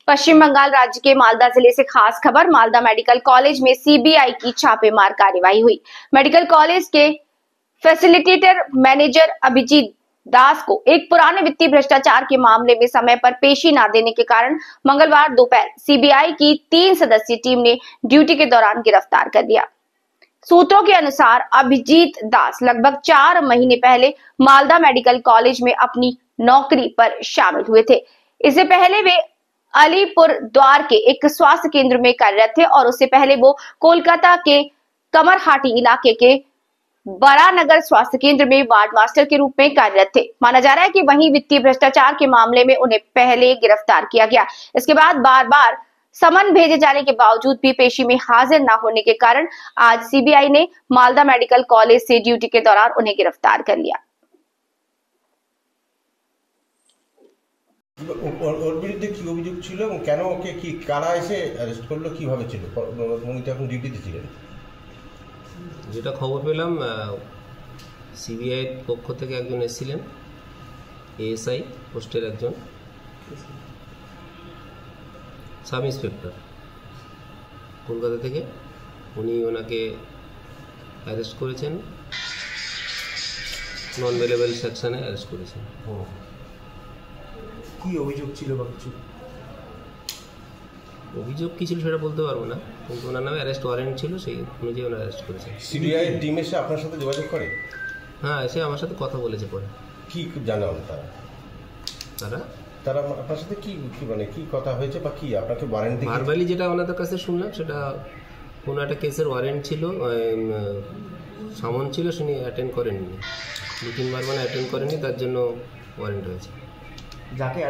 पश्चिम बंगाल राज्य के मालदा जिले से खास खबर। मालदा मेडिकल कॉलेज में सीबीआई की छापेमार कार्यवाही हुई। मेडिकल कॉलेज के फैसिलिटेटर मैनेजर अभिजीत दास को एक पुराने वित्तीय भ्रष्टाचार के मामले में समय पर पेशी न देने के कारण मंगलवार दोपहर सीबीआई की 3 सदस्यीय टीम ने ड्यूटी के दौरान गिरफ्तार कर लिया। सूत्रों के अनुसार अभिजीत दास लगभग 4 महीने पहले मालदा मेडिकल कॉलेज में अपनी नौकरी पर शामिल हुए थे। इससे पहले वे अलीपुर द्वार के एक स्वास्थ्य केंद्र में कार्यरत थे और उससे पहले वो कोलकाता के कमरहाटी इलाके के बरानगर स्वास्थ्य केंद्र में वार्ड मास्टर के रूप में कार्यरत थे। माना जा रहा है कि वहीं वित्तीय भ्रष्टाचार के मामले में उन्हें पहले गिरफ्तार किया गया। इसके बाद बार बार समन भेजे जाने के बावजूद भी पेशी में हाजिर न होने के कारण आज सीबीआई ने मालदा मेडिकल कॉलेज से ड्यूटी के दौरान उन्हें गिरफ्तार कर लिया। ওর বিরুদ্ধে কি অভিযোগ ছিল এবং কেন ওকে কি কারা এসে অ্যারেস্ট করলো, কিভাবে ছিল, উনি তো এখন ডিউটিতে ছিলেন? যেটা খবর পেলাম সিবিআই পক্ষ থেকে একজন এসেছিলেন, এএসআই পোস্টের একজন সাব ইন্সপেক্টর কলকাতা থেকে, উনি ওনাকে অ্যারেস্ট করেছেন, নন অ্যাভেলেবল সেকশনে অ্যারেস্ট করেছেন। কি অভিযোগ ছিল বা কিছু? অভিযোগ কি ছিল সেটা বলতে পারবো না, কিন্তু ওনার নামে অ্যারেস্ট ওয়ারেন্ট ছিল, সেই অনুযায়ী ওনার অ্যারেস্ট করেছেন। সিবিআই টিম এসে আপনার সাথে যোগাযোগ করে? হ্যাঁ, এসে আমার সাথে কথা বলেছে। পরে কি জানালো তারা? তারা আপনার সাথে কি মানে কি কথা হয়েছে বা কি আপনাকে ওয়ারেন্ট দিয়ে? ভার্বালি যেটা ওনাদের কাছে শুনলাম সেটা কোনো একটা কেসের ওয়ারেন্ট ছিল, সামন ছিল, শুনি অ্যাটেন্ড করেননি, 2-3 বার মানে অ্যাটেন্ড করেননি, তার জন্য ওয়ারেন্ট হয়েছে। যাকে